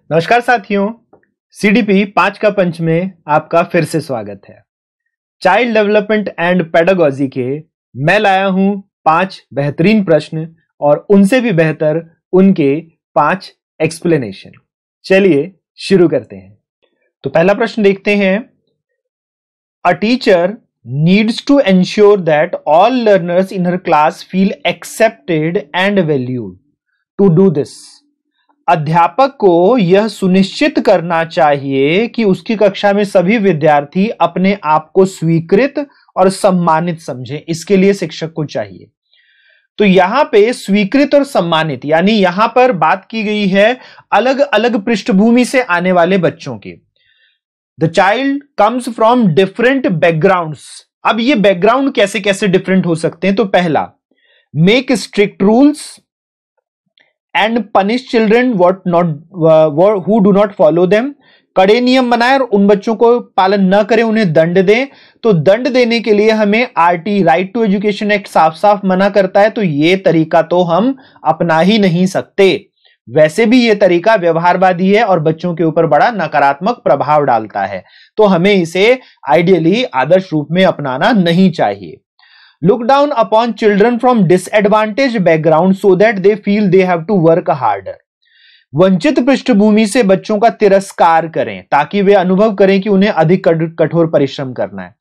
नमस्कार साथियों, सीडीपी 5 का पंच में आपका फिर से स्वागत है। चाइल्ड डेवलपमेंट एंड पेडागोजी के मैं लाया हूं 5 बेहतरीन प्रश्न और उनसे भी बेहतर उनके 5 एक्सप्लेनेशन। चलिए शुरू करते हैं। तो पहला प्रश्न देखते हैं। A teacher needs to ensure that all learners in her class feel accepted and valued. To do this, अध्यापक को यह सुनिश्चित करना चाहिए कि उसकी कक्षा में सभी विद्यार्थी अपने आप को स्वीकृत और सम्मानित समझें। इसके लिए शिक्षक को चाहिए। तो यहां पे स्वीकृत और सम्मानित, यानी यहां पर बात की गई है अलग अलग पृष्ठभूमि से आने वाले बच्चों की। The child comes from different backgrounds. अब ये बैकग्राउंड कैसे कैसे डिफरेंट हो सकते हैं? तो पहला, make strict rules and punish children who do not follow them. कड़े नियम बनाए और उन बच्चों को पालन न करें उन्हें दंड दें। तो दंड देने के लिए हमें RT, right to education act, साफ साफ मना करता है। तो यह तरीका तो हम अपना ही नहीं सकते। वैसे भी यह तरीका व्यवहारवादी है और बच्चों के ऊपर बड़ा नकारात्मक प्रभाव डालता है। तो हमें इसे आइडियली आदर्श रूप में अपनाना नहीं चाहिए। Look down upon children from disadvantaged background so that they feel they have to work harder. वंचित पृष्ठभूमि से बच्चों का तिरस्कार करें ताकि वे अनुभव करें कि उन्हें अधिक कठोर परिश्रम करना है।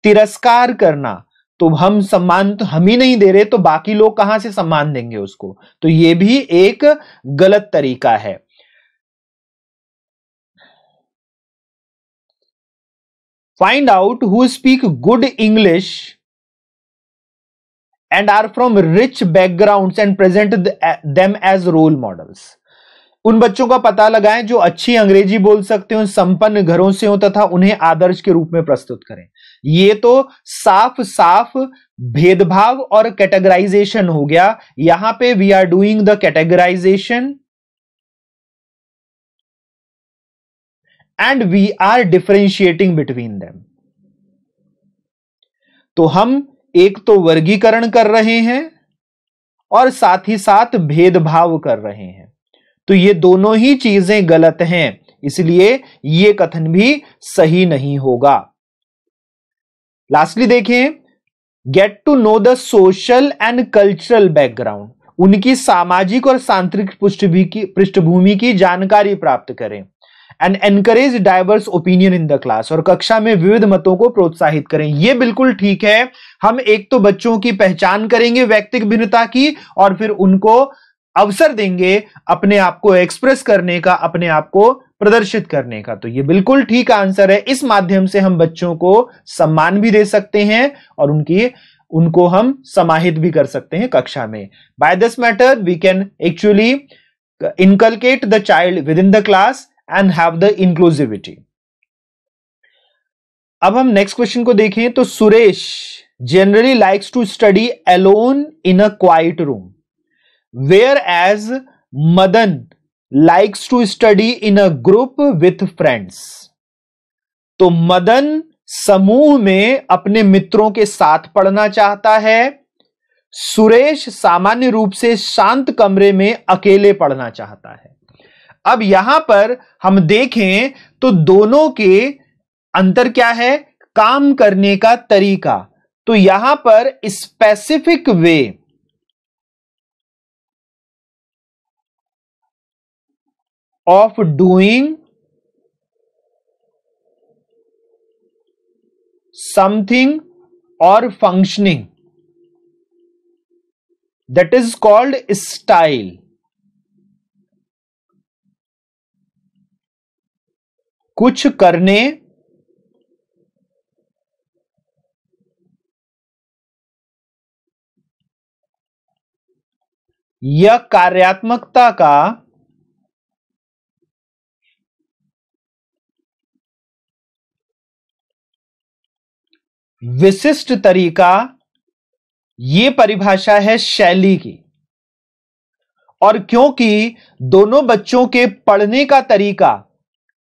तिरस्कार करना, तो हम सम्मान तो हम ही नहीं दे रहे, तो बाकी लोग कहां से सम्मान देंगे उसको? तो यह भी एक गलत तरीका है। Find out who speak good English and are from rich backgrounds and present them as role models. उन बच्चों का पता लगाएं जो अच्छी अंग्रेजी बोल सकते हो, संपन्न घरों से हो तथा उन्हें आदर्श के रूप में प्रस्तुत करें। ये तो साफ साफ भेदभाव और कैटेगराइजेशन हो गया। यहां पे we are doing the categorization and we are differentiating between them. तो हम एक तो वर्गीकरण कर रहे हैं और साथ ही साथ भेदभाव कर रहे हैं। तो ये दोनों ही चीजें गलत हैं, इसलिए ये कथन भी सही नहीं होगा। लास्टली देखें, get to know the social and cultural background. उनकी सामाजिक और सांस्कृतिक पृष्ठभूमि की जानकारी प्राप्त करें। And encourage diverse opinion in the class, और कक्षा में विविध मतों को प्रोत्साहित करें। यह बिल्कुल ठीक है। हम एक तो बच्चों की पहचान करेंगे व्यक्तिगत भिन्नता की, और फिर उनको अवसर देंगे अपने आप को एक्सप्रेस करने का, अपने आप को प्रदर्शित करने का। तो यह बिल्कुल ठीक आंसर है। इस माध्यम से हम बच्चों को सम्मान भी दे सकते हैं और उनको हम समाहित भी कर सकते हैं कक्षा में। By this method we can actually inculcate the child within the class and have the inclusivity. अब हम नेक्स्ट क्वेश्चन को देखें। तो Suresh generally likes to study alone in a quiet room, whereas Madan likes to study in a group with friends. तो मदन समूह में अपने मित्रों के साथ पढ़ना चाहता है। सुरेश सामान्य रूप से शांत कमरे में अकेले पढ़ना चाहता है। अब यहां पर हम देखें तो दोनों के अंतर क्या है? काम करने का तरीका। तो यहां पर specific way of doing something और functioning, that is called style. कुछ करने या कार्यात्मकता का विशिष्ट तरीका, यह परिभाषा है शैली की। और क्योंकि दोनों बच्चों के पढ़ने का तरीका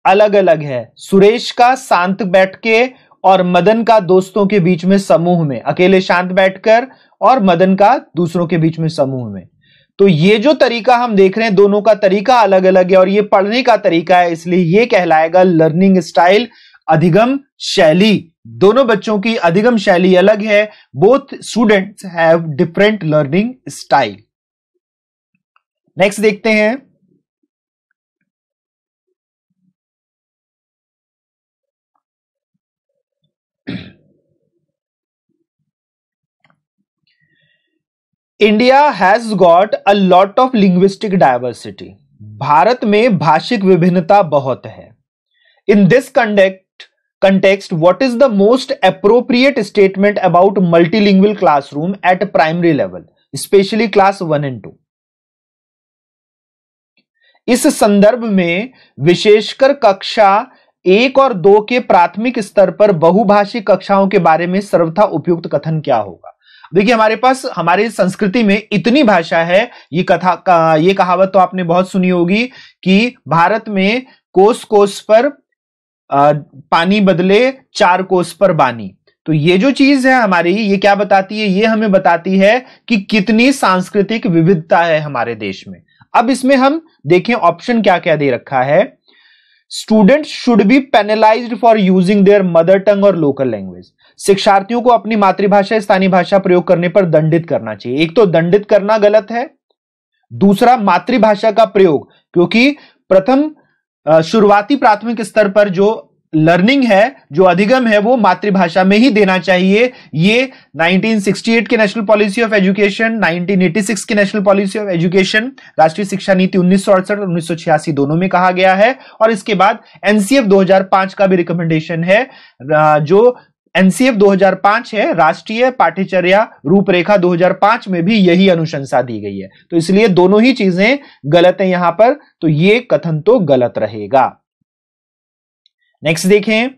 अलग अलग है, सुरेश का शांत बैठ के और मदन का दोस्तों के बीच में समूह में, अकेले शांत बैठकर और मदन का दूसरों के बीच में समूह में, तो ये जो तरीका हम देख रहे हैं दोनों का तरीका अलग अलग है और ये पढ़ने का तरीका है, इसलिए ये कहलाएगा लर्निंग स्टाइल, अधिगम शैली। दोनों बच्चों की अधिगम शैली अलग है। Both students have different learning style. Next देखते हैं। India has got a lot of linguistic diversity. Bharat में भाषिक विभिन्नता बहुत है। In this context, what is the most appropriate statement about multilingual classroom at primary level, especially class 1 and 2? इस संदर्भ में विशेषकर कक्षा 1 और 2 के प्राथमिक स्तर पर बहुभाषी कक्षाओं के बारे में सर्वथा उपयुक्त कथन क्या होगा? देखिए, हमारे पास हमारी संस्कृति में इतनी भाषा है, ये कहावत तो आपने बहुत सुनी होगी कि भारत में कोस कोस पर पानी बदले 4 कोस पर बानी। तो ये जो चीज है हमारी, ये क्या बताती है? ये हमें बताती है कि कितनी सांस्कृतिक विविधता है हमारे देश में। अब इसमें हम देखें ऑप्शन क्या क्या दे रखा है। Student should be penalised for using their mother tongue और लोकल लैंग्वेज। शिक्षार्थियों को अपनी मातृभाषा स्थानीय भाषा प्रयोग करने पर दंडित करना चाहिए। एक तो दंडित करना गलत है, दूसरा मातृभाषा का प्रयोग, क्योंकि प्रथम शुरुआती प्राथमिक स्तर पर जो लर्निंग है, जो अधिगम है, वो मातृभाषा में ही देना चाहिए। ये 1968 के नेशनल पॉलिसी ऑफ एजुकेशन, 1986 के नेशनल पॉलिसी ऑफ एजुकेशन, राष्ट्रीय शिक्षा नीति 1968 और 1986 दोनों में कहा गया है। और इसके बाद एनसीएफ 2005 का भी रिकमेंडेशन है। जो एनसीएफ 2005 है, राष्ट्रीय पाठ्यचर्या रूपरेखा 2005 में भी यही अनुशंसा दी गई है। तो इसलिए दोनों ही चीजें गलत है यहां पर, तो ये कथन तो गलत रहेगा। नेक्स्ट देखें।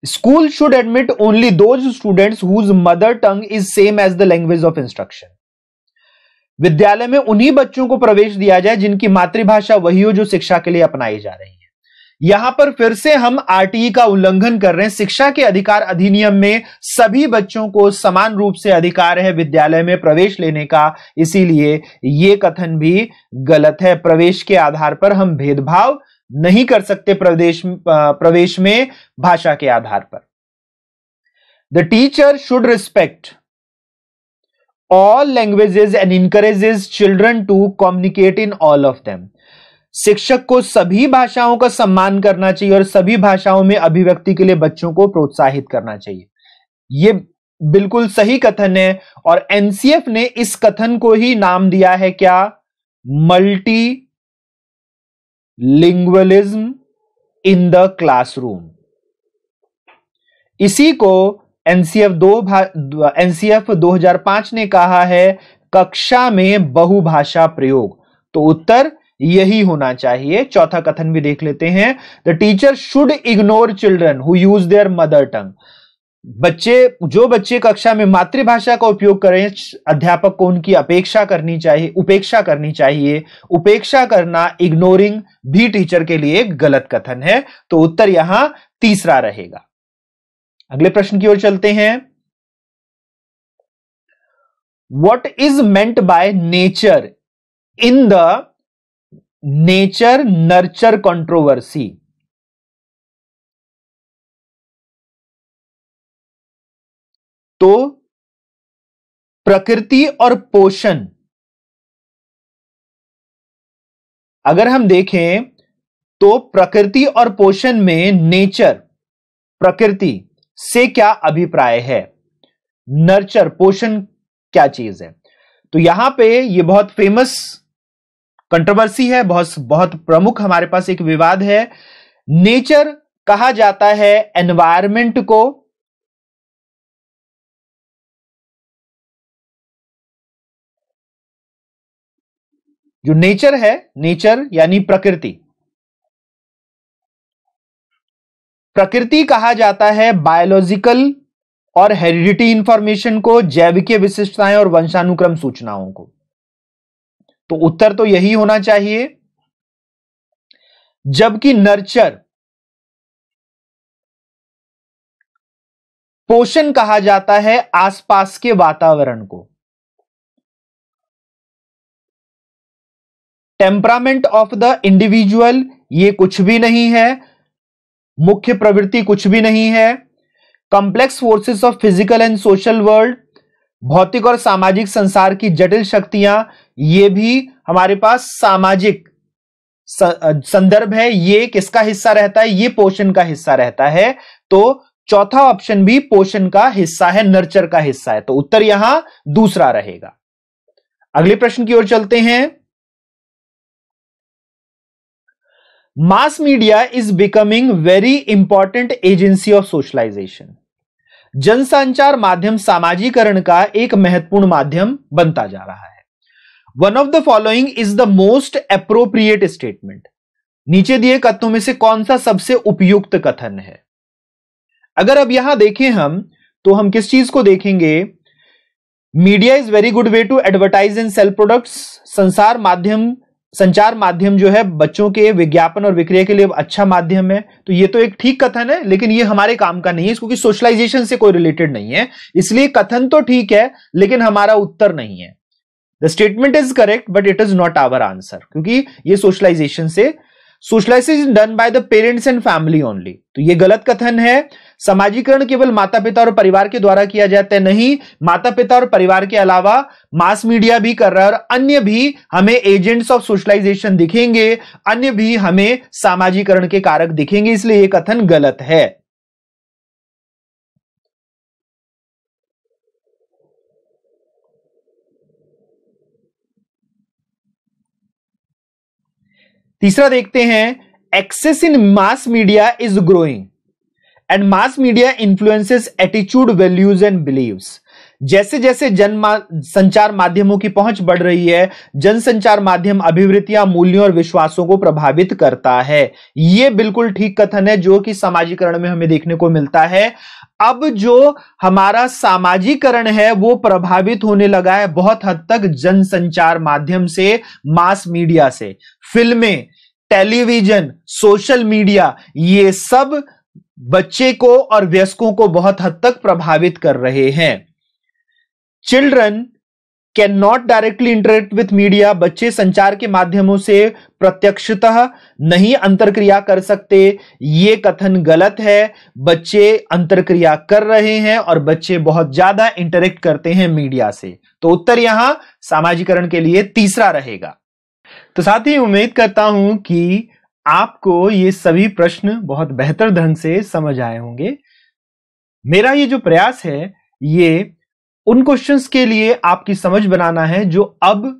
School should admit only those students whose mother tongue is same as the language of instruction. विद्यालय में उन्हीं बच्चों को प्रवेश दिया जाए जिनकी मातृभाषा वही हो जो शिक्षा के लिए अपनाई जा रही है। यहां पर फिर से हम आरटीई का उल्लंघन कर रहे हैं। शिक्षा के अधिकार अधिनियम में सभी बच्चों को समान रूप से अधिकार है विद्यालय में प्रवेश लेने का, इसीलिए यह कथन भी गलत है। प्रवेश के आधार पर हम भेदभाव नहीं कर सकते प्रवेश में भाषा के आधार पर। The teacher should respect all languages and encourages children to communicate in all of them. शिक्षक को सभी भाषाओं का सम्मान करना चाहिए और सभी भाषाओं में अभिव्यक्ति के लिए बच्चों को प्रोत्साहित करना चाहिए। यह बिल्कुल सही कथन है और एनसीएफ ने इस कथन को ही नाम दिया है क्या? Multilingualism in the classroom. इसी को एनसीएफ 2005 ने कहा है कक्षा में बहुभाषा प्रयोग। तो उत्तर यही होना चाहिए। चौथा कथन भी देख लेते हैं। The teacher should ignore children who use their mother tongue. जो बच्चे कक्षा में मातृभाषा का उपयोग करें, अध्यापक को उनकी उपेक्षा करनी चाहिए। उपेक्षा करना, इग्नोरिंग भी टीचर के लिए गलत कथन है। तो उत्तर यहां तीसरा रहेगा। अगले प्रश्न की ओर चलते हैं। What is meant by nature in the nature nurture controversy? तो प्रकृति और पोषण, अगर हम देखें तो प्रकृति और पोषण में नेचर, प्रकृति से क्या अभिप्राय है, नर्चर, पोषण क्या चीज है? तो यहां पे ये बहुत फेमस कंट्रोवर्सी है, बहुत प्रमुख हमारे पास एक विवाद है। नेचर कहा जाता है एनवायरमेंट को, जो नेचर है, नेचर यानी प्रकृति, प्रकृति कहा जाता है बायोलॉजिकल और हेरिडिटी इंफॉर्मेशन को, जैविकीय विशिष्टताएं और वंशानुक्रम सूचनाओं को। तो उत्तर तो यही होना चाहिए। जबकि नर्चर, पोषण कहा जाता है आसपास के वातावरण को। टेम्परामेंट ऑफ द इंडिविजुअल, ये कुछ भी नहीं है। मुख्य प्रवृत्ति कुछ भी नहीं है। Complex forces of physical and social world, भौतिक और सामाजिक संसार की जटिल शक्तियां, ये भी हमारे पास सामाजिक संदर्भ है। ये किसका हिस्सा रहता है? ये पोषण का हिस्सा रहता है। तो चौथा ऑप्शन भी पोषण का हिस्सा है, नर्चर का हिस्सा है। तो उत्तर यहां दूसरा रहेगा। अगले प्रश्न की ओर चलते हैं। Mass media is becoming very important agency of socialization. जनसंचार माध्यम सामाजिकरण का एक महत्वपूर्ण माध्यम बनता जा रहा है। One of the following is the most appropriate statement. नीचे दिए कथनों में से कौन सा सबसे उपयुक्त कथन है? अगर अब यहां देखें हम, तो हम किस चीज को देखेंगे? Media is very good way to advertise and sell products. संचार माध्यम जो है बच्चों के विज्ञापन और विक्रय के लिए अच्छा माध्यम है। तो ये तो एक ठीक कथन है, लेकिन ये हमारे काम का नहीं है, क्योंकि सोशलाइजेशन से कोई रिलेटेड नहीं है। इसलिए कथन तो ठीक है, लेकिन हमारा उत्तर नहीं है। The statement is correct but it is not our answer, क्योंकि ये socialization done by the parents and family only. तो ये गलत कथन है। समाजीकरण केवल माता पिता और परिवार के द्वारा किया जाता है, नहीं, माता पिता और परिवार के अलावा मास मीडिया भी कर रहा है, और अन्य भी हमें एजेंट्स ऑफ सोशलाइजेशन दिखेंगे, अन्य भी हमें सामाजीकरण के कारक दिखेंगे। इसलिए यह कथन गलत है। तीसरा देखते हैं, access in mass media is growing and mass media influences attitude, values and beliefs. जैसे जैसे संचार माध्यमों की पहुंच बढ़ रही है, जनसंचार माध्यम अभिवृत्तियां, मूल्यों और विश्वासों को प्रभावित करता है। यह बिल्कुल ठीक कथन है जो कि सामाजीकरण में हमें देखने को मिलता है। अब जो हमारा सामाजीकरण है वो प्रभावित होने लगा है बहुत हद तक जनसंचार माध्यम से, मास मीडिया से। फिल्में, टेलीविजन, सोशल मीडिया, ये सब बच्चे को और वयस्कों को बहुत हद तक प्रभावित कर रहे हैं। Children can not directly interact with media. बच्चे संचार के माध्यमों से प्रत्यक्षतः नहीं अंतरक्रिया कर सकते। यह कथन गलत है। बच्चे अंतरक्रिया कर रहे हैं और बच्चे बहुत ज्यादा इंटरेक्ट करते हैं मीडिया से। तो उत्तर यहां सामाजीकरण के लिए तीसरा रहेगा। तो साथ ही उम्मीद करता हूं कि आपको ये सभी प्रश्न बहुत बेहतर ढंग से समझ आए होंगे। मेरा ये जो प्रयास है, ये उन क्वेश्चंस के लिए आपकी समझ बनाना है जो अब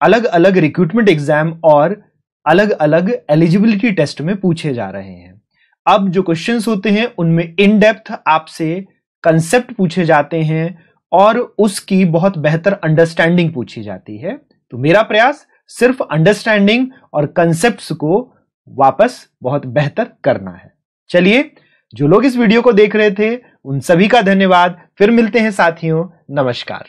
अलग अलग रिक्रूटमेंट एग्जाम और अलग अलग एलिजिबिलिटी टेस्ट में पूछे जा रहे हैं। अब जो क्वेश्चंस होते हैं उनमें इन डेप्थ आपसे कंसेप्ट पूछे जाते हैं और उसकी बहुत बेहतर अंडरस्टैंडिंग पूछी जाती है। तो मेरा प्रयास सिर्फ अंडरस्टैंडिंग और कंसेप्ट्स को वापस बहुत बेहतर करना है। चलिए, जो लोग इस वीडियो को देख रहे थे उन सभी का धन्यवाद। फिर मिलते हैं साथियों, नमस्कार।